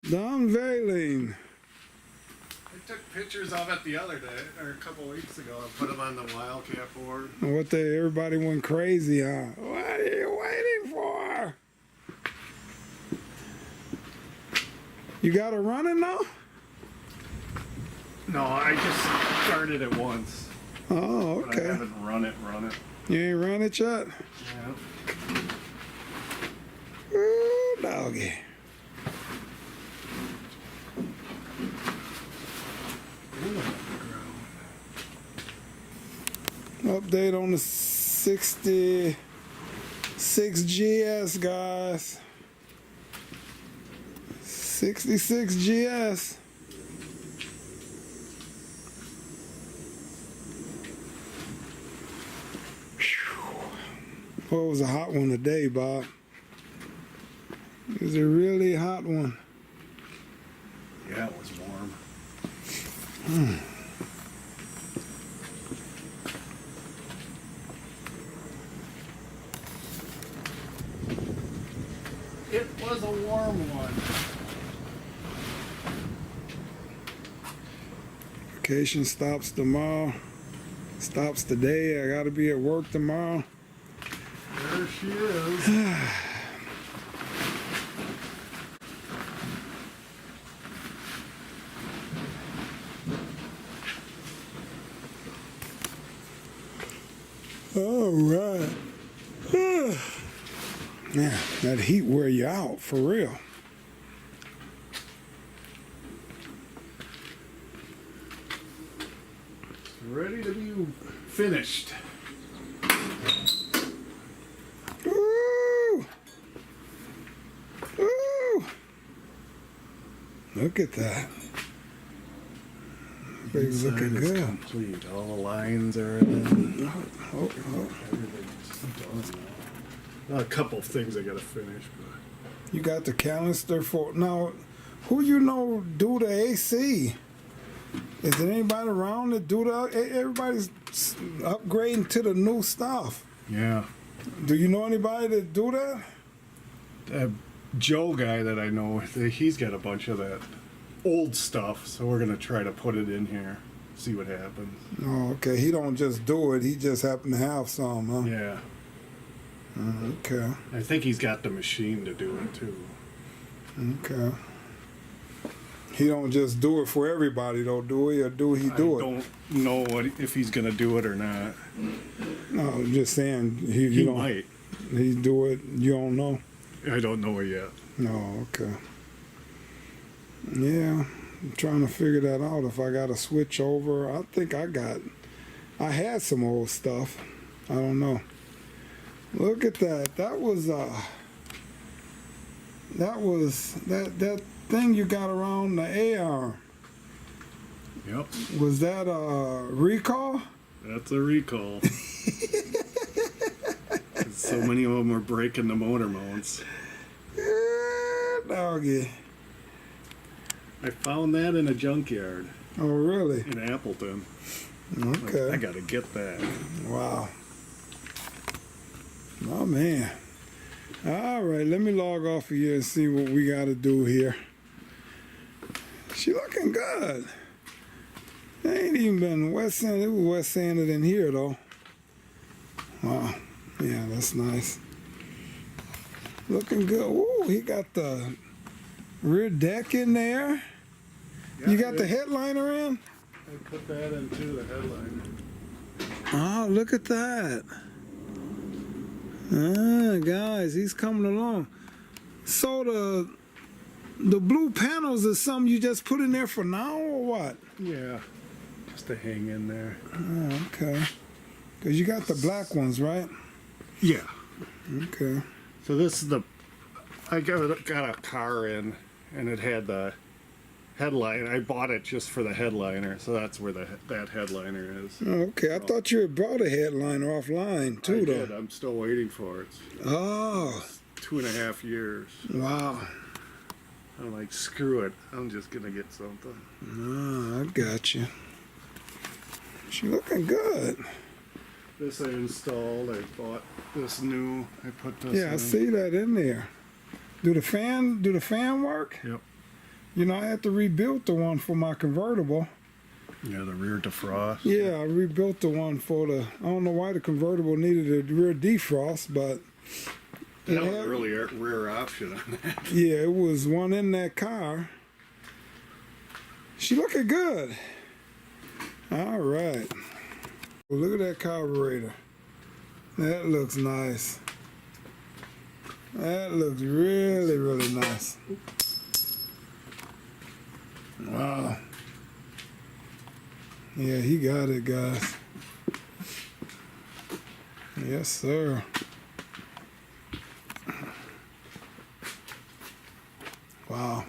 The unveiling. I took pictures of it the other day, or a couple weeks ago. I put them on the Wildcat board. Everybody went crazy, huh? What are you waiting for? You got it running now? No, I just started it once. Oh, But okay. I haven't run it. You ain't run it yet? Yeah. Ooh, doggy. Update on the 66 GS, guys. 66 GS. Well, it was a hot one today, Bob. It was a really hot one. Yeah, it was warm. It was a warm one. Vacation stops tomorrow. Stops today. I gotta be at work tomorrow. There she is. All right. Yeah, that heat wear you out, for real. Ready to be finished. Woo! Woo! Look at that. Baby's looking Inside is good. complete. All the lines are in. Oh. Everything's done now. A couple things I gotta finish, but You got the canister for now. Who you know do the AC? Is there anybody around that do that? Everybody's upgrading to the new stuff. yeah. Do you know anybody that do that? That Joe guy that I know, he's got a bunch of that old stuff, so we're gonna try to put it in here, see what happens. Oh, okay. He don't just do it. He just happen to have some, huh? Yeah. Okay. I think he's got the machine to do it too. Okay. He don't just do it for everybody, though, do he? Or do he do I it? don't know if he's gonna do it or not. No, I'm just saying He you don't. might. He do it. You don't know. I don't know it yet. No. Okay. Yeah, I'm trying to figure that out. If I got to switch over, I think I had some old stuff. I don't know. Look at that. That thing you got around the AR. Yep. Was that a recall? That's a recall. So many of them are breaking the motor mounts. Yeah, doggy. I found that in a junkyard Oh, really? in Appleton. Okay. I gotta get that. Wow. Oh, man. All right, let me log off of here and see what we got to do here. She looking good. They ain't even been wet sanded. It was wet sanded in here, though. Wow. Yeah, that's nice. Looking good. Ooh, he got the rear deck in there. Yeah, You got the headliner in? I put that into the headliner. Oh, look at that. Ah, guys, he's coming along. So the blue panels is something you just put in there for now, or what? Yeah, just to hang in there. Oh, okay. Because you got the black ones, right? Yeah. Okay. So this is I got a car in, and it had the headliner. I bought it just for the headliner, so that's where that headliner is. Okay, I thought you had brought a headliner offline too, I though. did. I'm still waiting for it. Oh, It's 2.5 years. wow. I'm like, screw it. I'm just gonna get something. Ah, I got you. She looking good. This I installed. I bought this new. I put this Yeah, in. I see that in there. Do the fan work? Yep. You know, I had to rebuild the one for my convertible. Yeah, the rear defrost. Yeah, I rebuilt the one for the, I don't know why the convertible needed a rear defrost, but That was a really rare option on that. yeah, it was one in that car. She looking good. All right. Well, look at that carburetor. That looks nice. That looks really, really nice. Wow. Yeah, he got it, guys. Yes, sir. Wow.